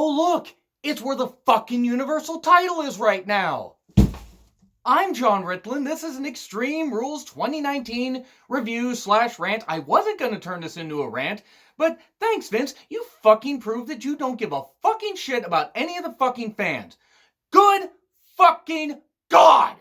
Oh look, it's where the fucking Universal title is right now. I'm John Ritlin. This is an Extreme Rules 2019 review/rant. I wasn't going to turn this into a rant, but thanks, Vince. You fucking proved that you don't give a fucking shit about any of the fucking fans. Good fucking God!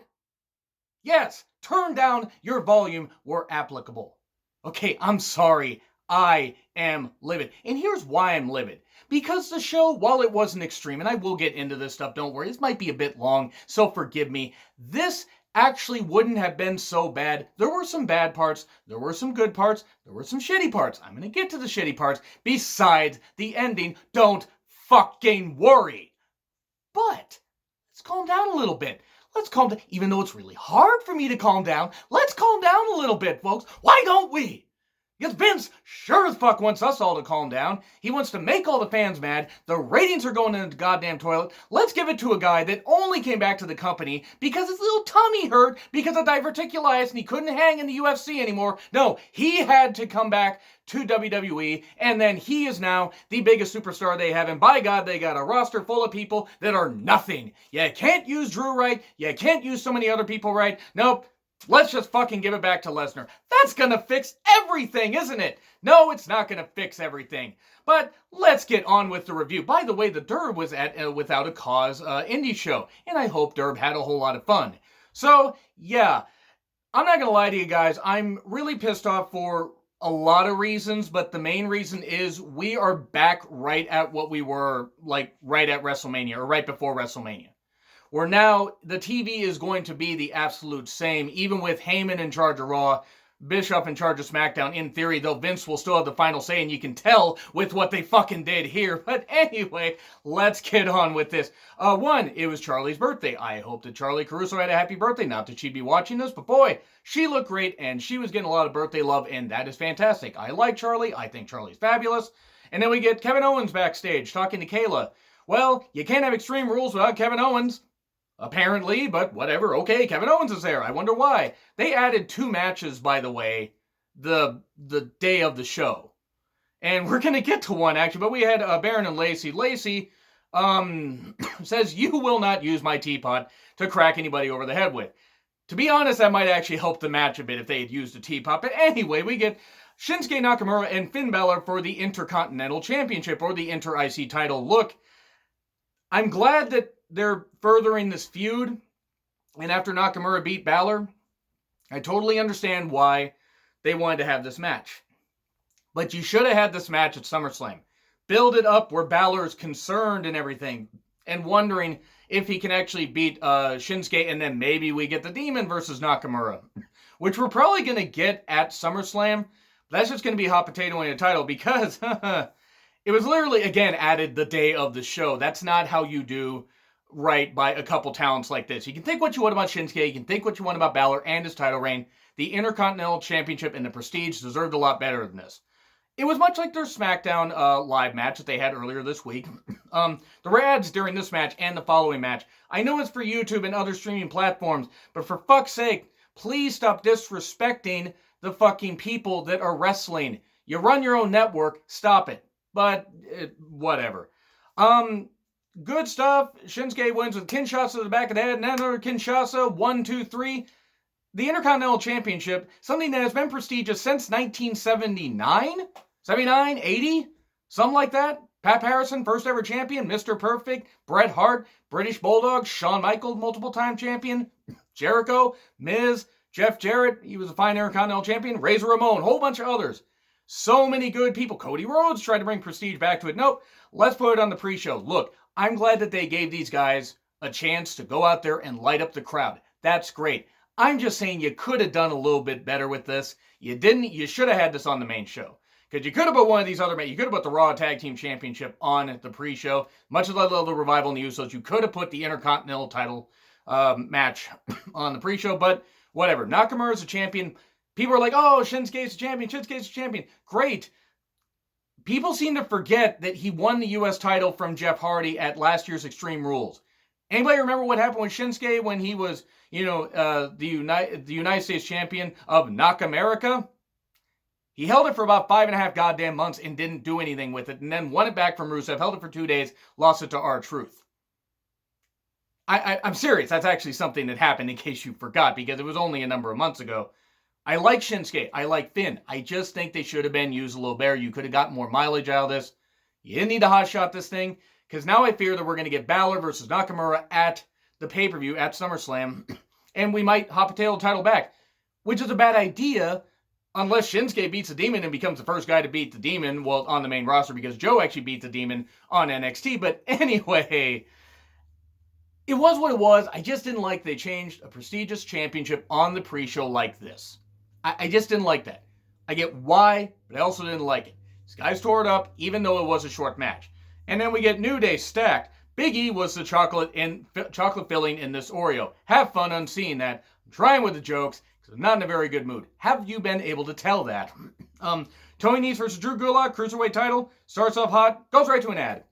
Yes, turn down your volume where applicable. Okay, I'm sorry. I am livid. And here's why I'm livid. Because the show, while it wasn't extreme, and I will get into this stuff, don't worry, this might be a bit long, so forgive me. This actually wouldn't have been so bad. There were some bad parts, there were some good parts, there were some shitty parts. I'm gonna get to the shitty parts. Besides the ending, don't fucking worry. But let's calm down a little bit. Let's calm down, even though it's really hard for me to calm down. Let's calm down a little bit, folks. Why don't we? Because Vince sure as fuck wants us all to calm down. He wants to make all the fans mad. The ratings are going into the goddamn toilet. Let's give it to a guy that only came back to the company because his little tummy hurt because of diverticulitis and he couldn't hang in the UFC anymore. No, he had to come back to WWE, and then he is now the biggest superstar they have, and by God, they got a roster full of people that are nothing. You can't use Drew right. You can't use so many other people right. Nope. Let's just fucking give it back to Lesnar. That's gonna fix everything, isn't it? No, it's not gonna fix everything. But let's get on with the review. By the way, the Derb was at Without a Cause indie show, and I hope Derb had a whole lot of fun. So, yeah, I'm not gonna lie to you guys. I'm really pissed off for a lot of reasons, but the main reason is we are back right at what we were, like, right at WrestleMania, or right before WrestleMania. Where now the TV is going to be the absolute same, even with Heyman in charge of Raw, Bischoff in charge of SmackDown. In theory, though, Vince will still have the final say, and you can tell with what they fucking did here. But anyway, let's get on with this. One, it was Charlie's birthday. I hope that Charlie Caruso had a happy birthday. Not that she'd be watching this, but boy, she looked great, and she was getting a lot of birthday love, and that is fantastic. I like Charlie. I think Charlie's fabulous. And then we get Kevin Owens backstage talking to Kayla. Well, you can't have Extreme Rules without Kevin Owens. Apparently, but whatever. Okay, Kevin Owens is there. I wonder why. They added 2 matches, by the way, the day of the show. And we're going to get to one, actually, but we had Baron and Lacey. Lacey says, you will not use my teapot to crack anybody over the head with. To be honest, that might actually help the match a bit if they had used a teapot. But anyway, we get Shinsuke Nakamura and Finn Balor for the Intercontinental Championship, or the Inter-IC title. Look, I'm glad that they're furthering this feud, and after Nakamura beat Balor, I totally understand why they wanted to have this match. But you should have had this match at SummerSlam. Build it up where Balor is concerned and everything, and wondering if he can actually beat Shinsuke, and then maybe we get the Demon versus Nakamura, which we're probably going to get at SummerSlam. That's just going to be hot potato in a title, because it was literally, again, added the day of the show. That's not how you do right by a couple talents like this. You can think what you want about Shinsuke, you can think what you want about Balor and his title reign. The Intercontinental Championship and the Prestige deserved a lot better than this. It was much like their SmackDown live match that they had earlier this week. There were ads during this match and the following match. I know it's for YouTube and other streaming platforms, but for fuck's sake, please stop disrespecting the fucking people that are wrestling. You run your own network, stop it. But, whatever. Good stuff. Shinsuke wins with Kinshasa to the back of the head, and another Kinshasa. 1, 2, 3. The Intercontinental Championship, something that has been prestigious since 1979? 79? 80? Something like that. Pat Patterson, first ever champion. Mr. Perfect. Bret Hart. British Bulldog. Shawn Michaels, multiple time champion. Jericho. Miz. Jeff Jarrett. He was a fine Intercontinental champion. Razor Ramon. Whole bunch of others. So many good people. Cody Rhodes tried to bring prestige back to it. Nope. Let's put it on the pre-show. Look, I'm glad that they gave these guys a chance to go out there and light up the crowd. That's great. I'm just saying you could have done a little bit better with this. You didn't. You should have had this on the main show. Because you could have put one of these other matches. You could have put the Raw Tag Team Championship on the pre-show. Much as I love the Revival and the Usos, you could have put the Intercontinental title match on the pre-show. But whatever. Nakamura's a champion. People are like, oh, Shinsuke's a champion. Shinsuke's a champion. Great. People seem to forget that he won the U.S. title from Jeff Hardy at last year's Extreme Rules. Anybody remember what happened with Shinsuke when he was, the United States champion of Knock America? He held it for about 5.5 goddamn months and didn't do anything with it, and then won it back from Rusev, held it for 2 days, lost it to R-Truth. I'm serious. That's actually something that happened, in case you forgot, because it was only a number of months ago. I like Shinsuke. I like Finn. I just think they should have been used a little better. You could have gotten more mileage out of this. You didn't need to hotshot this thing, because now I fear that we're going to get Balor versus Nakamura at the pay-per-view at SummerSlam, and we might hightail the title back, which is a bad idea unless Shinsuke beats the Demon and becomes the first guy to beat the Demon, well, on the main roster, because Joe actually beat the Demon on NXT. But anyway, it was what it was. I just didn't like they changed a prestigious championship on the pre-show like this. I just didn't like that. I get why, but I also didn't like it. These guys tore it up, even though it was a short match. And then we get New Day stacked. Big E was the chocolate filling in this Oreo. Have fun unseeing that. I'm trying with the jokes, because I'm not in a very good mood. Have you been able to tell that? Tony Nese versus Drew Gulak, Cruiserweight title. Starts off hot, goes right to an ad.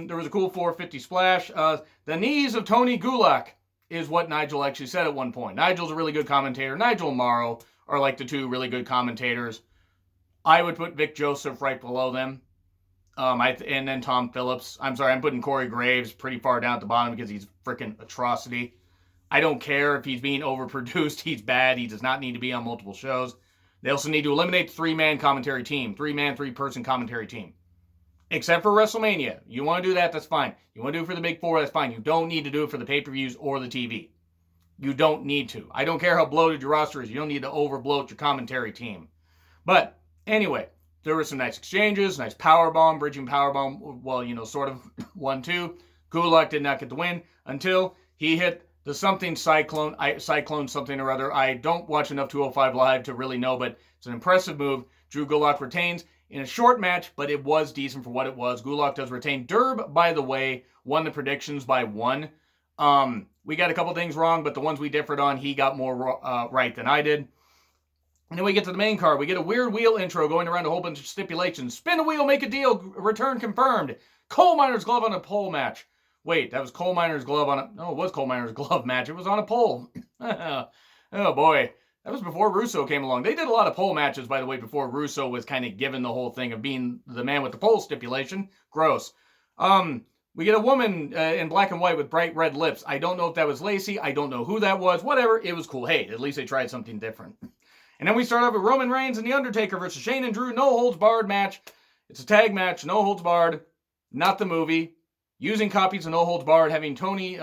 There was a cool 450 splash. The knees of Tony Gulak is what Nigel actually said at one point. Nigel's a really good commentator. Nigel and Morrow are like the two really good commentators. I would put Vic Joseph right below them. And then Tom Phillips. I'm sorry, I'm putting Corey Graves pretty far down at the bottom because he's a freaking atrocity. I don't care if he's being overproduced. He's bad. He does not need to be on multiple shows. They also need to eliminate the three-man commentary team. Three-man, three-person commentary team. Except for WrestleMania. You want to do that, that's fine. You want to do it for the Big Four, that's fine. You don't need to do it for the pay-per-views or the TV. You don't need to. I don't care how bloated your roster is. You don't need to overbloat your commentary team. But anyway, there were some nice exchanges, nice powerbomb, bridging powerbomb. Well, sort of 1-2. Gulak did not get the win until he hit the something cyclone something or other. I don't watch enough 205 Live to really know, but it's an impressive move. Drew Gulak retains in a short match, but it was decent for what it was. Gulak does retain. Derb, by the way, won the predictions by 1. We got a couple things wrong, but the ones we differed on, he got more right than I did. And then we get to the main card. We get a weird wheel intro going around a whole bunch of stipulations. Spin a wheel, make a deal, return confirmed. Coal Miner's glove on a pole match. Wait, that was Coal Miner's glove on a... No, it was Coal Miner's glove match. It was on a pole. Oh, boy. That was before Russo came along. They did a lot of pole matches, by the way, before Russo was kind of given the whole thing of being the man with the pole stipulation. Gross. We get a woman in black and white with bright red lips. I don't know if that was Lacey. I don't know who that was. Whatever. It was cool. Hey, at least they tried something different. And then we start off with Roman Reigns and The Undertaker versus Shane and Drew. No holds barred match. It's a tag match. No holds barred. Not the movie. Using copies of No Holds Barred. Having Tony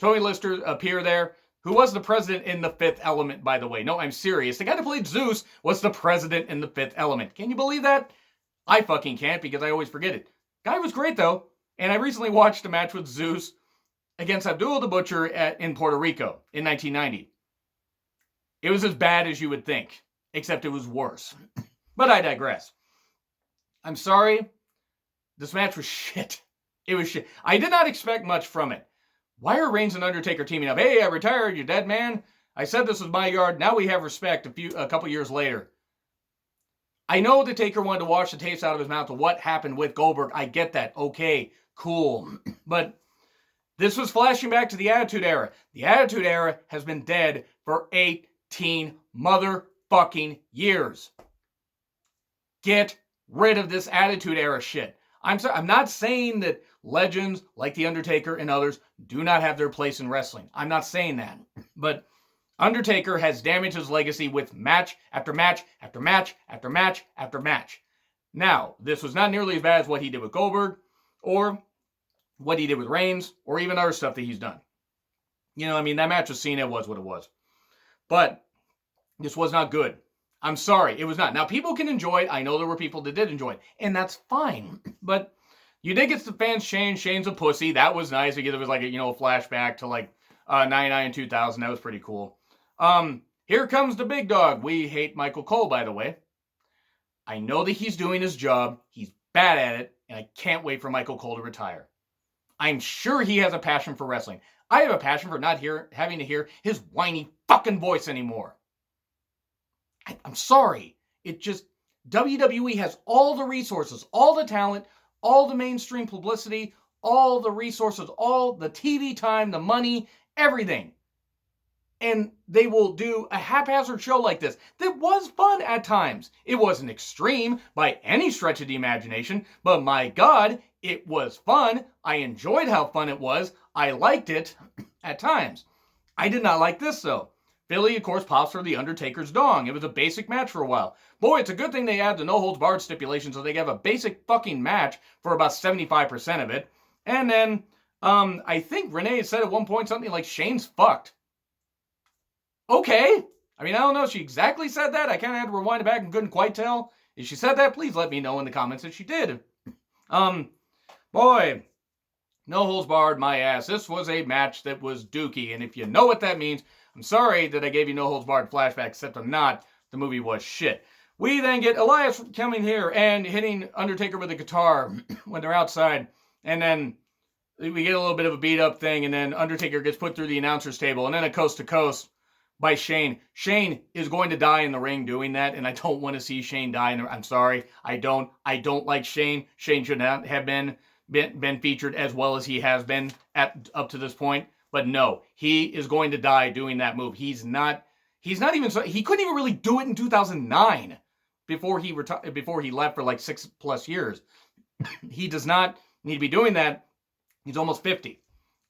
Lister appear there. Who was the president in The Fifth Element, by the way? No, I'm serious. The guy that played Zeus was the president in The Fifth Element. Can you believe that? I fucking can't because I always forget it. Guy was great, though. And I recently watched a match with Zeus against Abdul the Butcher in Puerto Rico in 1990. It was as bad as you would think, except it was worse. But I digress. I'm sorry. This match was shit. It was shit. I did not expect much from it. Why are Reigns and Undertaker teaming up? Hey, I retired, you dead man. I said this was my yard. Now we have respect a couple years later. I know the Taker wanted to wash the taste out of his mouth of what happened with Goldberg. I get that. Okay, cool. But this was flashing back to the Attitude Era. The Attitude Era has been dead for 18 motherfucking years. Get rid of this Attitude Era shit. I'm sorry, I'm not saying that legends like The Undertaker and others do not have their place in wrestling. I'm not saying that. But Undertaker has damaged his legacy with match after match after match after match after match. Now, this was not nearly as bad as what he did with Goldberg or what he did with Reigns or even other stuff that he's done. That match with Cena was what it was. But this was not good. I'm sorry, it was not. Now, people can enjoy it. I know there were people that did enjoy it, and that's fine. But you did get the fans change. Shane's a pussy. That was nice because it was like a flashback to 99 and 2000. That was pretty cool. Here comes the big dog. We hate Michael Cole, by the way. I know that he's doing his job. He's bad at it, and I can't wait for Michael Cole to retire. I'm sure he has a passion for wrestling. I have a passion for not having to hear his whiny fucking voice anymore. I'm sorry. WWE has all the resources, all the talent, all the mainstream publicity, all the resources, all the TV time, the money, everything. and they will do a haphazard show like this that was fun at times. It wasn't extreme by any stretch of the imagination, but my God, it was fun. I enjoyed how fun it was. I liked it at times. I did not like this, though. Philly, of course, pops for the Undertaker's dong. It was a basic match for a while. Boy, it's a good thing they add the no-holds-barred stipulation so they have a basic fucking match for about 75% of it. And then, I think Renee said at one point something like, Shane's fucked. Okay. I mean, I don't know if she exactly said that. I kind of had to rewind it back and couldn't quite tell. If she said that, please let me know in the comments if she did. Boy, no holds barred, my ass. This was a match that was dookie, and if you know what that means, I'm sorry that I gave you no holds barred flashback, except I'm not. The movie was shit. We then get Elias coming here and hitting Undertaker with a guitar when they're outside, and then we get a little bit of a beat up thing, and then Undertaker gets put through the announcer's table, and then a coast to coast by Shane. Shane is going to die in the ring doing that, and I don't want to see Shane die. I'm sorry. I don't like Shane. Shane should not have been featured as well as he has been up to this point. But no, he is going to die doing that move. He's not even, he couldn't even really do it in 2009 before he left for like 6+ years. He does not need to be doing that. He's almost 50.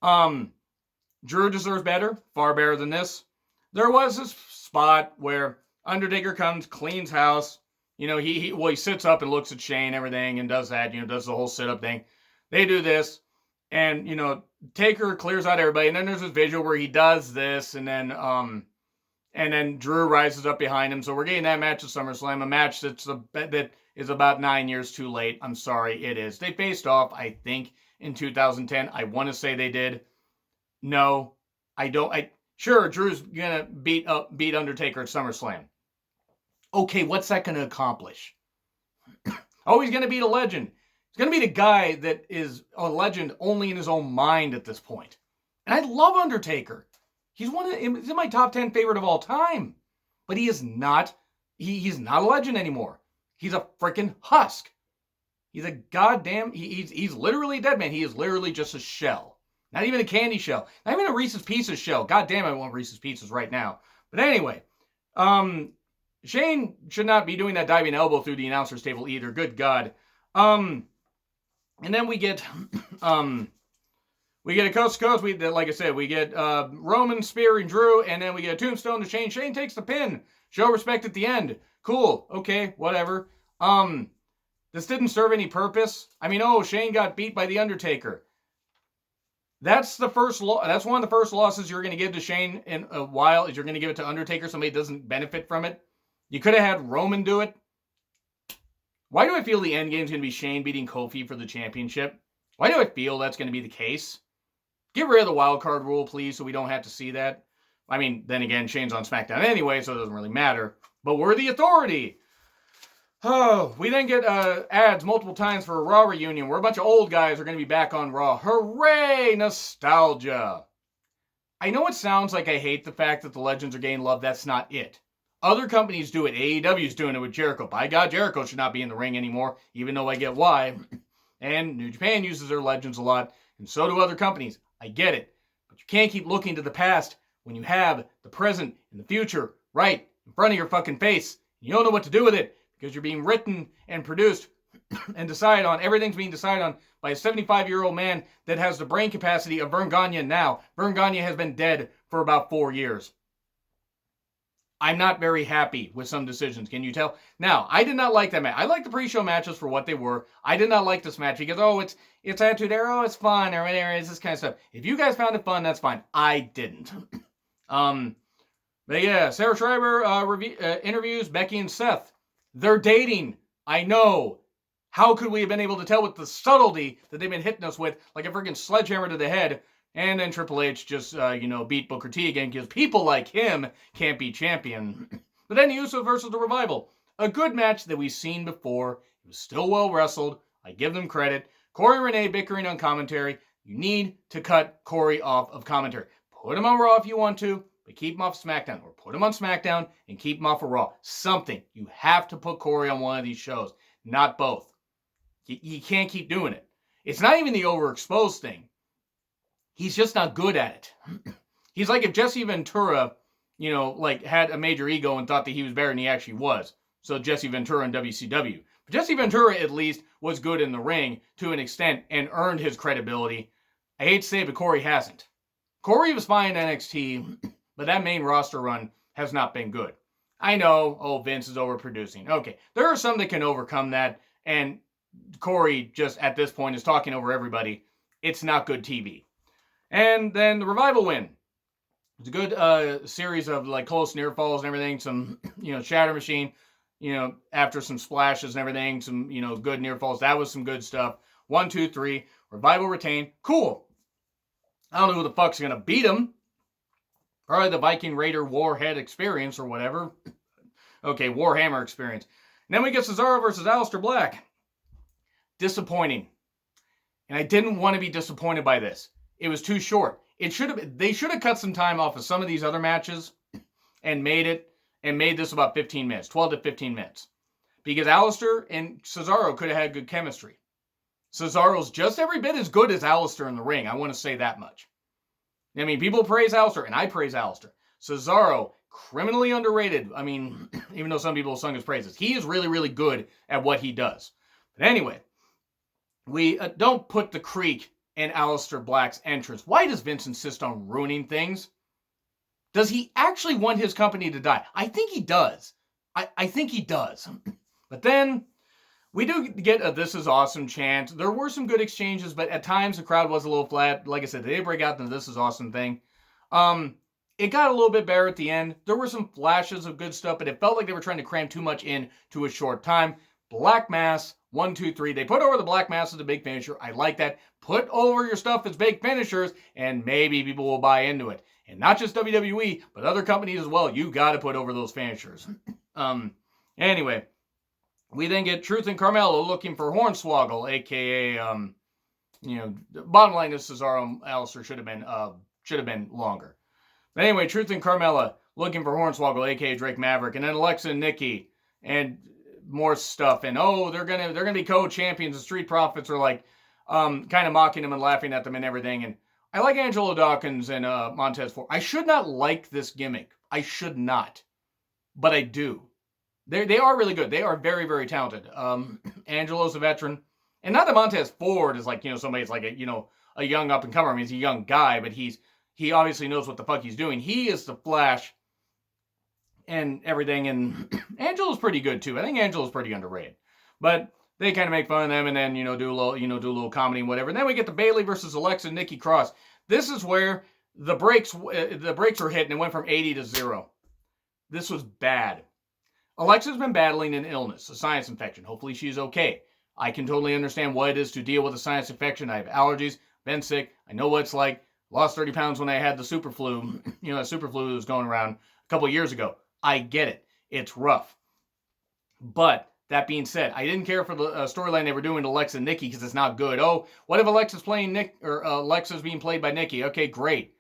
Drew deserves better, far better than this. There was this spot where Undertaker comes, cleans house. You know, he sits up and looks at Shane, everything, and does that, does the whole sit-up thing. They do this, and, Taker clears out everybody, and then there's this visual where he does this, and then Drew rises up behind him. So we're getting that match at SummerSlam, a match that is about 9 years too late. I'm sorry, it is. They faced off, I think, in 2010. I want to say they did. No, I don't. Sure, Drew's gonna beat Undertaker at SummerSlam. Okay, what's that gonna accomplish? Oh, he's gonna beat a legend. He's gonna beat a guy that is a legend only in his own mind at this point. And I love Undertaker. He's in my top 10 favorite of all time. But he is not. He's not a legend anymore. He's a freaking husk. He's a goddamn. He's literally a dead man. He is literally just a shell. Not even a candy shell. Not even a Reese's Pieces shell. God damn, I want Reese's Pieces right now. But anyway, Shane should not be doing that diving elbow through the announcer's table either. Good God. And then we get a coast to coast. Like I said, we get Roman spearing Drew, and then we get a tombstone to Shane. Shane takes the pin. Show respect at the end. Cool. Okay, whatever. This didn't serve any purpose. I mean, Shane got beat by the Undertaker. That's the first. That's one of the first losses you're going to give to Shane in a while. Is you're going to give it to Undertaker. Somebody doesn't benefit from it. You could have had Roman do it. Why do I feel the end game is going to be Shane beating Kofi for the championship? Why do I feel that's going to be the case? Get rid of the wild card rule, please, so we don't have to see that. I mean, then again, Shane's on SmackDown anyway, so it doesn't really matter. But we're the authority. Oh, we then get ads multiple times for a Raw reunion where a bunch of old guys are going to be back on Raw. Hooray! Nostalgia. I know it sounds like I hate the fact that the legends are getting love. That's not it. Other companies do it. AEW's doing it with Jericho. By God, Jericho should not be in the ring anymore, even though I get why. And New Japan uses their legends a lot, and so do other companies. I get it. But you can't keep looking to the past when you have the present and the future right in front of your fucking face. You don't know what to do with it. Because you're being written and produced and decided on. Everything's being decided on by a 75-year-old man that has the brain capacity of Vern Gagne now. Vern Gagne has been dead for about 4 years. I'm not very happy with some decisions. Can you tell? Now, I did not like that match. I like the pre-show matches for what they were. I did not like this match because, it's Attitude Era, it's fun, or whatever, it's this kind of stuff. If you guys found it fun, that's fine. I didn't. But yeah, Sarah Schreiber interviews Becky and Seth. They're dating. I know. How could we have been able to tell with the subtlety that they've been hitting us with like a freaking sledgehammer to the head? And then Triple H just, beat Booker T again because people like him can't be champion. But then the Usos versus the Revival. A good match that we've seen before. It was still well wrestled. I give them credit. Corey and Renee bickering on commentary. You need to cut Corey off of commentary. Put him on Raw if you want to. But keep him off SmackDown, or put him on SmackDown and keep him off of Raw. Something. You have to put Corey on one of these shows, not both. You can't keep doing it. It's not even the overexposed thing. He's just not good at it. He's like if Jesse Ventura like had a major ego and thought that he was better than he actually was. So Jesse Ventura in WCW. But Jesse Ventura at least was good in the ring to an extent and earned his credibility. I hate to say it, but Corey hasn't. Corey was fine in NXT, but that main roster run has not been good. I know, Vince is overproducing. Okay, there are some that can overcome that, and Corey just at this point is talking over everybody. It's not good TV. And then the Revival win. It's a good series of like close near falls and everything. Some, Shatter Machine, after some splashes and everything. Some, good near falls. That was some good stuff. 1, 2, 3. Revival retained. Cool. I don't know who the fuck's going to beat him. Probably the Viking Raider Warhead Experience or whatever. Okay, Warhammer Experience. And then we get Cesaro versus Alistar Black. Disappointing. And I didn't want to be disappointed by this. It was too short. They should have cut some time off of some of these other matches and made this about 15 minutes, 12 to 15 minutes. Because Alistar and Cesaro could have had good chemistry. Cesaro's just every bit as good as Alistar in the ring. I want to say that much. I mean, people praise Alistar, and I praise Alistar. Cesaro, criminally underrated. I mean, even though some people have sung his praises. He is really, really good at what he does. But anyway, we don't put the creek in Alistar Black's entrance. Why does Vince insist on ruining things? Does he actually want his company to die? I think he does. I think he does. But then we do get a "This is awesome" chant. There were some good exchanges, but at times the crowd was a little flat. Like I said, they did break out the "This is awesome" thing. It got a little bit better at the end. There were some flashes of good stuff, but it felt like they were trying to cram too much in to a short time. Black Mass, 1, 2, 3. They put over the Black Mass as a big finisher. I like that. Put over your stuff as big finishers, and maybe people will buy into it. And not just WWE, but other companies as well. You got to put over those finishers. Anyway, we then get Truth and Carmella looking for Hornswoggle, aka, bottom line is Cesaro and Alistar should have been longer. But anyway, Truth and Carmella looking for Hornswoggle, aka Drake Maverick, and then Alexa and Nikki, and more stuff. And they're gonna be co-champions. The Street Profits are like kind of mocking them and laughing at them and everything. And I like Angelo Dawkins and Montez Ford. I should not like this gimmick. I should not, but I do. They are really good. They are very, very talented. Angelo's a veteran, and not that Montez Ford is like somebody's like a young up and comer. I mean, he's a young guy, but he obviously knows what the fuck he's doing. He is the Flash and everything, and Angelo's pretty good too. I think Angelo's pretty underrated, but they kind of make fun of them and then do a little comedy and whatever. And then we get the Bayley versus Alexa and Nikki Cross. This is where the brakes were hit and it went from 80 to 0. This was bad. Alexa's been battling an illness, a sinus infection. Hopefully she's okay. I can totally understand what it is to deal with a sinus infection. I have allergies, been sick. I know what it's like. Lost 30 pounds when I had the super flu. That super flu that was going around a couple of years ago. I get it. It's rough. But that being said, I didn't care for the storyline they were doing to Alexa and Nikki because it's not good. Oh, what if Alexa's playing Nick or Alexa's being played by Nikki? Okay, great.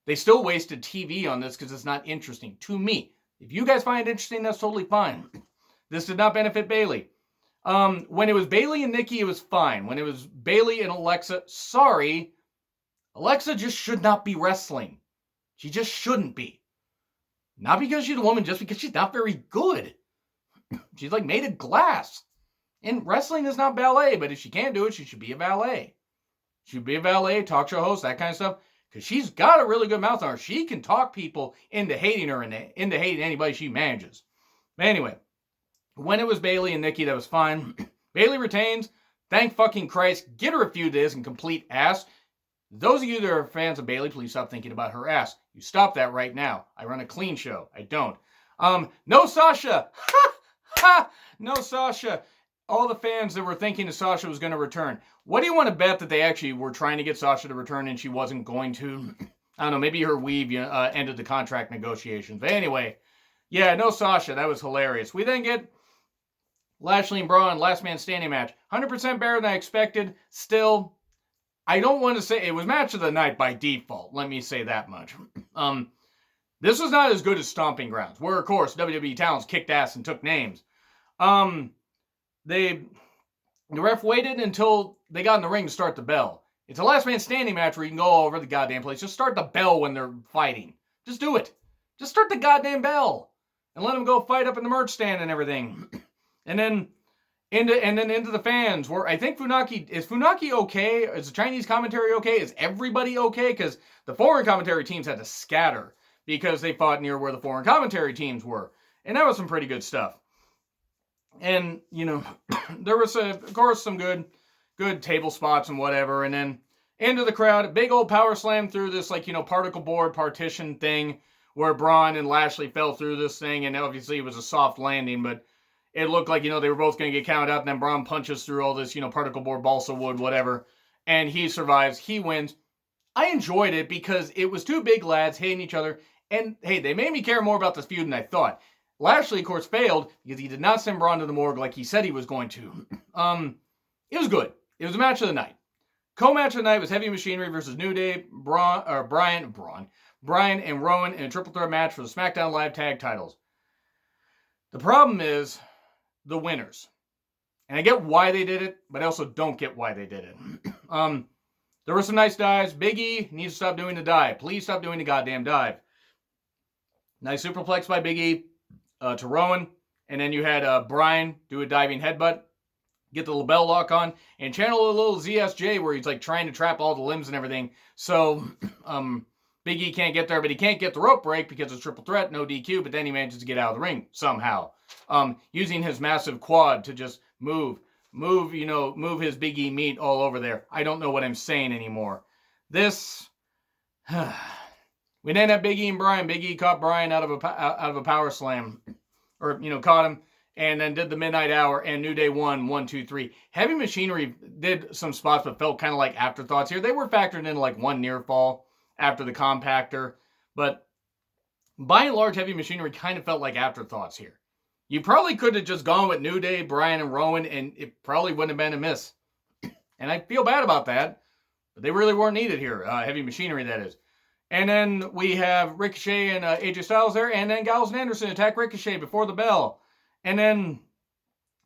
They still wasted TV on this because it's not interesting to me. If you guys find it interesting, that's totally fine. This did not benefit Bayley. When it was Bayley and Nikki, it was fine. When it was Bayley and Alexa, sorry. Alexa just should not be wrestling. She just shouldn't be. Not because she's a woman, just because she's not very good. She's like made of glass. And wrestling is not ballet, but if she can't do it, she should be a valet. She should be a valet, talk show host, that kind of stuff. Because she's got a really good mouth on her. She can talk people into hating her and into hating anybody she manages. But anyway, when it was Bayley and Nikki, that was fine. Bayley retains. Thank fucking Christ. Get her a few days and complete ass. Those of you that are fans of Bayley, please stop thinking about her ass. You stop that right now. I run a clean show. I don't. No Sasha. Ha! No Sasha. All the fans that were thinking that Sasha was going to return. What do you want to bet that they actually were trying to get Sasha to return and she wasn't going to? I don't know. Maybe her weave ended the contract negotiations. But anyway, yeah, no Sasha. That was hilarious. We then get Lashley and Braun, last man standing match. 100% better than I expected. Still, I don't want to say it was match of the night by default. Let me say that much. This was not as good as Stomping Grounds, where, of course, WWE talents kicked ass and took names. The ref waited until they got in the ring to start the bell. It's a last man standing match where you can go all over the goddamn place. Just start the bell when they're fighting. Just do it. Just start the goddamn bell and let them go fight up in the merch stand and everything. And then into the fans, where I think is Funaki okay? Is the Chinese commentary okay? Is everybody okay? Because the foreign commentary teams had to scatter because they fought near where the foreign commentary teams were. And that was some pretty good stuff. And, there was, of course, some good table spots and whatever. And then into the crowd, a big old power slam through this, particle board partition thing where Braun and Lashley fell through this thing. And obviously it was a soft landing, but it looked like, they were both going to get counted out. And then Braun punches through all this, particle board, balsa wood, whatever. And he survives. He wins. I enjoyed it because it was two big lads hating each other. And, hey, they made me care more about this feud than I thought. Lashley, of course, failed because he did not send Braun to the morgue like he said he was going to. It was good. It was a match of the night. Co-match of the night was Heavy Machinery versus New Day, Brian and Rowan in a triple threat match for the SmackDown Live tag titles. The problem is the winners. And I get why they did it, but I also don't get why they did it. There were some nice dives. Big E needs to stop doing the dive. Please stop doing the goddamn dive. Nice superplex by Big E to Rowan. And then you had Brian do a diving headbutt. Get the label lock on. And channel a little ZSJ where he's trying to trap all the limbs and everything. So Big E can't get there, but he can't get the rope break because it's triple threat, no DQ. But then he manages to get out of the ring somehow. Using his massive quad to just move his Big E meat all over there. I don't know what I'm saying anymore. This, we then have Big E and Brian. Big E caught Brian out of a power slam, or caught him, and then did the Midnight Hour. And New Day won 1, 2, 3. Heavy Machinery did some spots, but felt kind of like afterthoughts here. They were factored in one near fall after the compactor, but by and large, Heavy Machinery kind of felt like afterthoughts here. You probably could have just gone with New Day, Brian, and Rowan, and it probably wouldn't have been a miss. And I feel bad about that, but they really weren't needed here. Heavy Machinery, that is. And then we have Ricochet and AJ Styles there, and then Gallows and Anderson attack Ricochet before the bell. And then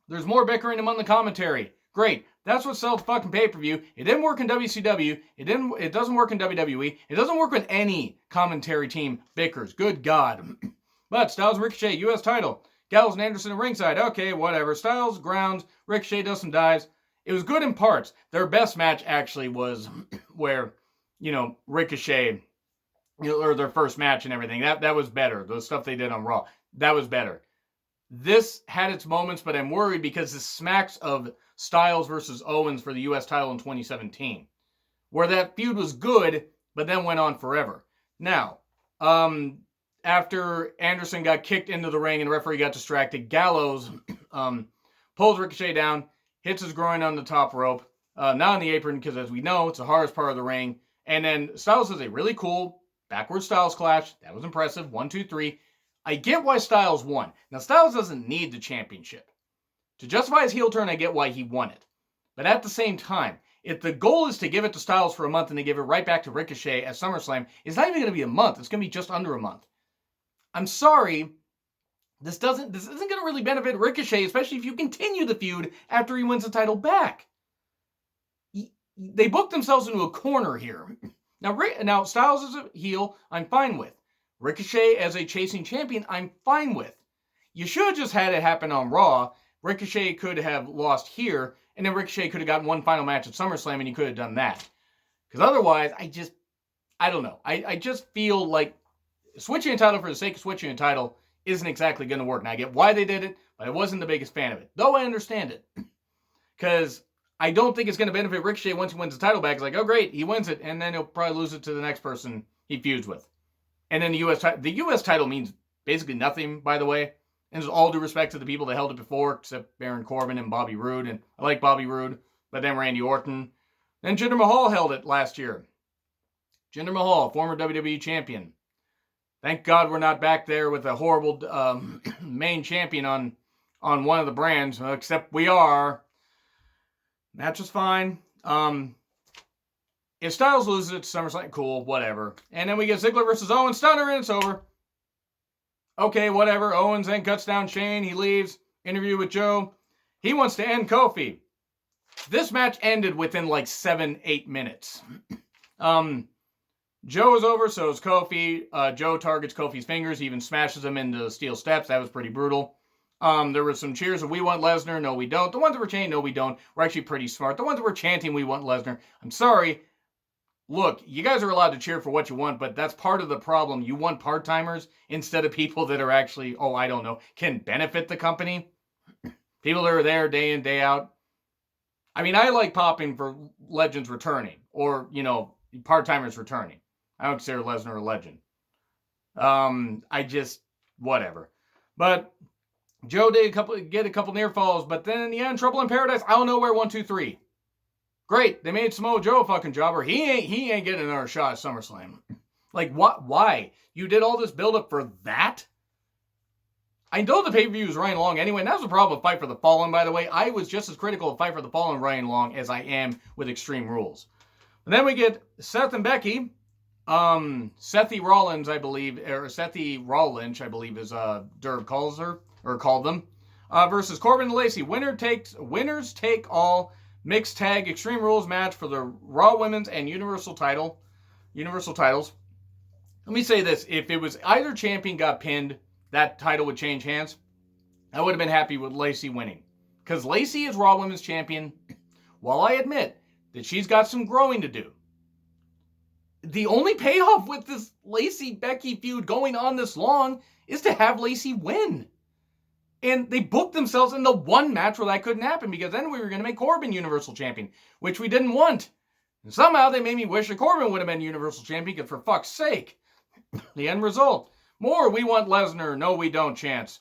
there's more bickering among the commentary. Great. That's what sells fucking pay-per-view. It didn't work in WCW. It doesn't work in WWE. It doesn't work when any commentary team bickers. Good God. But Styles and Ricochet, U.S. title. Gallows and Anderson at ringside. Okay, whatever. Styles grounds. Ricochet does some dives. It was good in parts. Their best match actually was where, Ricochet, or their first match and everything. That was better. The stuff they did on Raw. That was better. This had its moments, but I'm worried because this smacks of Styles versus Owens for the U.S. title in 2017, where that feud was good, but then went on forever. Now, after Anderson got kicked into the ring and the referee got distracted, Gallows pulls Ricochet down, hits his groin on the top rope, not on the apron, because as we know, it's the hardest part of the ring. And then Styles does a really cool backward Styles clash. That was impressive. 1, 2, 3. I get why Styles won. Now, Styles doesn't need the championship. To justify his heel turn, I get why he won it. But at the same time, if the goal is to give it to Styles for a month and then give it right back to Ricochet at SummerSlam, it's not even going to be a month. It's going to be just under a month. I'm sorry. This isn't going to really benefit Ricochet, especially if you continue the feud after he wins the title back. They booked themselves into a corner here. Now Styles as a heel, I'm fine with. Ricochet as a chasing champion, I'm fine with. You should have just had it happen on Raw. Ricochet could have lost here, and then Ricochet could have gotten one final match at SummerSlam, and he could have done that. Because otherwise, I don't know. I just feel like switching a title for the sake of switching a title isn't exactly going to work. Now, I get why they did it, but I wasn't the biggest fan of it. Though I understand it. Because I don't think it's going to benefit Ricochet once he wins the title back. It's like, oh, great, he wins it, and then he'll probably lose it to the next person he feuds with. And then the U.S. title means basically nothing, by the way. And there's all due respect to the people that held it before, except Baron Corbin and Bobby Roode. And I like Bobby Roode, but then Randy Orton. Then Jinder Mahal held it last year. Jinder Mahal, former WWE champion. Thank God we're not back there with a horrible main champion on one of the brands, except we are. Match was fine. If Styles loses it to SummerSlam, cool, whatever. And then we get Ziggler versus Owens, stunner, and it's over. Okay, whatever. Owens then cuts down Shane. He leaves. Interview with Joe. He wants to end Kofi. This match ended within 7-8 minutes. Joe is over, so is Kofi. Joe targets Kofi's fingers. He even smashes him into the steel steps. That was pretty brutal. There were some cheers of "We want Lesnar." No, we don't. The ones that were chanting, "No, we don't," were actually pretty smart. The ones that were chanting "We want Lesnar," I'm sorry. Look, you guys are allowed to cheer for what you want, but that's part of the problem. You want part-timers instead of people that are actually, I don't know, can benefit the company. People that are there day in, day out. I mean, I like popping for legends returning or, part-timers returning. I don't consider Lesnar a legend. Whatever. But Joe did get a couple near falls, but then in the end, Trouble in Paradise, I don't know where 1, 2, 3. Great, they made Samoa Joe a fucking jobber. He ain't getting another shot at SummerSlam. Like, what? Why? You did all this build-up for that? I know the pay-per-view was running long anyway, and that was the problem with Fight for the Fallen, by the way. I was just as critical of Fight for the Fallen running long as I am with Extreme Rules. And then we get Seth and Becky. Sethy Rollins, I believe, or Sethy Rollins, I believe is Derb calls her, or called them, versus Corbin and Lacey. Winners take all mixed tag Extreme Rules match for the Raw Women's and Universal titles. Let me say this. If it was either champion got pinned, that title would change hands. I would have been happy with Lacey winning. Because Lacey is Raw Women's Champion. While I admit that she's got some growing to do, the only payoff with this Lacey-Becky feud going on this long is to have Lacey win. And they booked themselves in the one match where that couldn't happen, because then we were going to make Corbin Universal Champion, which we didn't want. And somehow they made me wish that Corbin would have been Universal Champion, because for fuck's sake. The end result. More "We want Lesnar." No, we don't chance.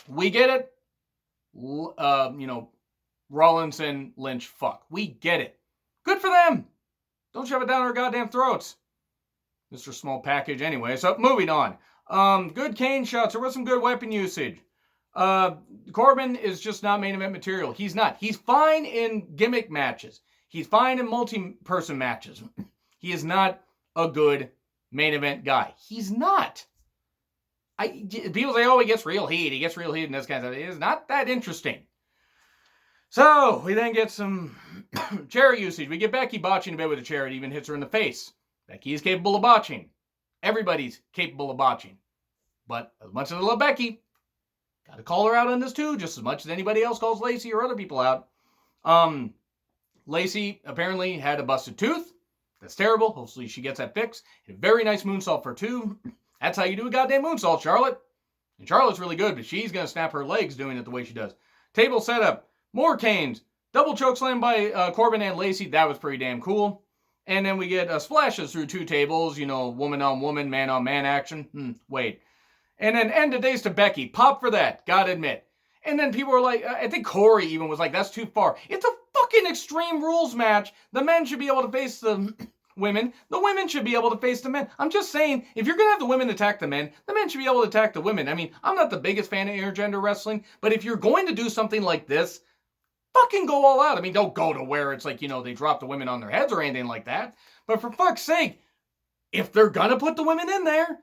We get it. Rollins and Lynch, fuck. We get it. Good for them. Don't shove it down our goddamn throats. Mr. Small Package anyway. So moving on. Good Kane shots. There was some good weapon usage. Corbin is just not main event material. He's not. He's fine in gimmick matches. He's fine in multi-person matches. He is not a good main event guy. He's not. People say, he gets real heat. He gets real heat and this kind of stuff. It is not that interesting. So, we then get some chair usage. We get Becky botching a bit with a chair. It even hits her in the face. Becky is capable of botching. Everybody's capable of botching. But as much as I love Becky, got to call her out on this too, just as much as anybody else calls Lacey or other people out. Lacey apparently had a busted tooth. That's terrible. Hopefully she gets that fixed. A very nice moonsault for 2. That's how you do a goddamn moonsault, Charlotte. And Charlotte's really good, but she's going to snap her legs doing it the way she does. Table setup. More Canes. Double chokeslam by Corbin and Lacey. That was pretty damn cool. And then we get splashes through 2 tables. Woman on woman, man on man action. Wait. And then end of days to Becky. Pop for that. Gotta admit. And then people were like, I think Corey even was like, that's too far. It's a fucking Extreme Rules match. The men should be able to face the women. The women should be able to face the men. I'm just saying, if you're going to have the women attack the men should be able to attack the women. I mean, I'm not the biggest fan of intergender wrestling, but if you're going to do something like this, fucking go all out. I mean, don't go to where it's like, they drop the women on their heads or anything like that. But for fuck's sake, if they're going to put the women in there,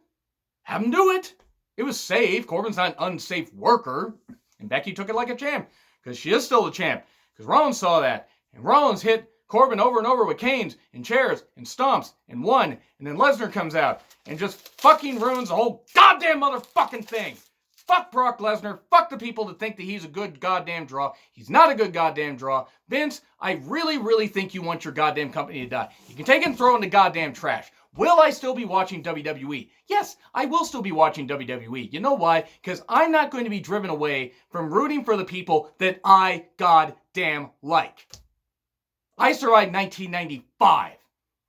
have them do it. It was safe. Corbin's not an unsafe worker. And Becky took it like a champ, because she is still a champ. Because Rollins saw that. And Rollins hit Corbin over and over with canes and chairs and stomps and won. And then Lesnar comes out and just fucking ruins the whole goddamn motherfucking thing. Fuck Brock Lesnar. Fuck the people that think that he's a good goddamn draw. He's not a good goddamn draw. Vince, I really, really think you want your goddamn company to die. You can take it and throw it in the goddamn trash. Will I still be watching WWE? Yes, I will still be watching WWE. You know why? Because I'm not going to be driven away from rooting for the people that I goddamn like. I survived 1995.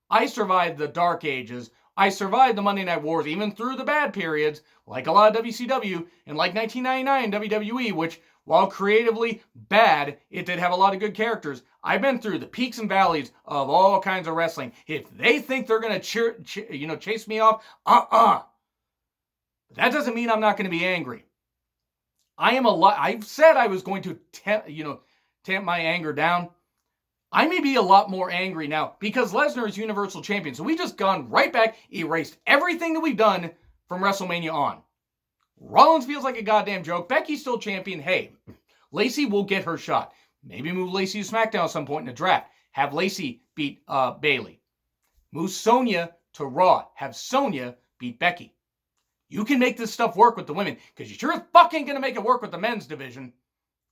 I survived the Dark Ages. I survived the Monday Night Wars, even through the bad periods, like a lot of WCW, and like 1999 WWE, which, while creatively bad, it did have a lot of good characters. I've been through the peaks and valleys of all kinds of wrestling. If they think they're going to chase me off, that doesn't mean I'm not going to be angry. I've said I was going to tamp my anger down. I may be a lot more angry now because Lesnar is Universal Champion. So we've just gone right back, erased everything that we've done from WrestleMania on. Rollins feels like a goddamn joke. Becky's still champion. Hey, Lacey will get her shot. Maybe move Lacey to SmackDown at some point in the draft. Have Lacey beat Bayley. Move Sonya to Raw. Have Sonya beat Becky. You can make this stuff work with the women, because you sure as fucking gonna make it work with the men's division.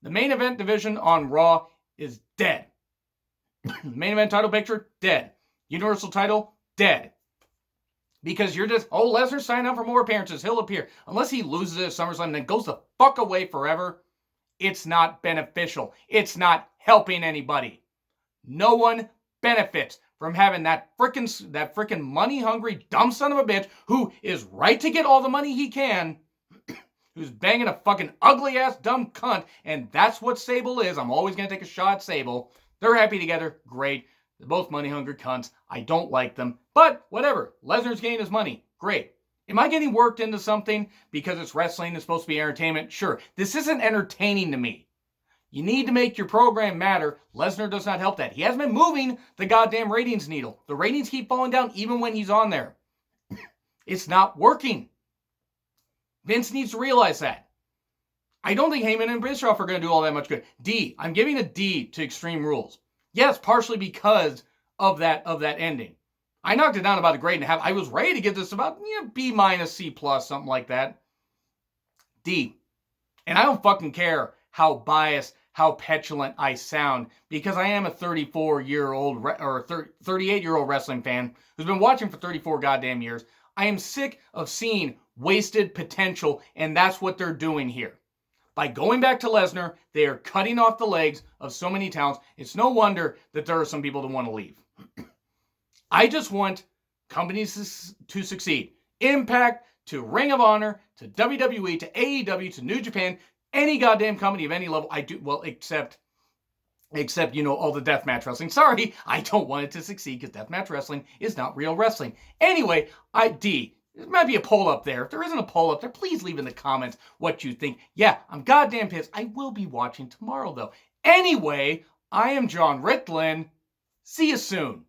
The main event division on Raw is dead. Main event title picture, dead. Universal title, dead. Because you're just, Lesnar sign up for more appearances. He'll appear. Unless he loses at SummerSlam and then goes the fuck away forever, it's not beneficial. It's not helping anybody. No one benefits from having that frickin' money-hungry dumb son of a bitch who is right to get all the money he can, who's banging a fucking ugly-ass dumb cunt, and that's what Sable is. I'm always going to take a shot at Sable. They're happy together. Great. They're both money-hungry cunts. I don't like them. But whatever. Lesnar's getting his money. Great. Am I getting worked into something because it's wrestling, it's supposed to be entertainment? Sure. This isn't entertaining to me. You need to make your program matter. Lesnar does not help that. He hasn't been moving the goddamn ratings needle. The ratings keep falling down even when he's on there. It's not working. Vince needs to realize that. I don't think Heyman and Bischoff are going to do all that much good. D. I'm giving a D to Extreme Rules. Yes, partially because of that ending. I knocked it down about a grade and a half. I was ready to give this about B minus, C plus, something like that. D. And I don't fucking care how biased, how petulant I sound, because I am a 38-year-old wrestling fan who's been watching for 34 goddamn years. I am sick of seeing wasted potential, and that's what they're doing here. By going back to Lesnar, they are cutting off the legs of so many talents. It's no wonder that there are some people that want to leave. I just want companies to succeed. Impact to Ring of Honor to WWE to AEW to New Japan, any goddamn company of any level. I do, well, except all the deathmatch wrestling. Sorry, I don't want it to succeed because deathmatch wrestling is not real wrestling. Anyway, there might be a poll up there. If there isn't a poll up there, please leave in the comments what you think. Yeah, I'm goddamn pissed. I will be watching tomorrow, though. Anyway, I am John Ritlin. See you soon.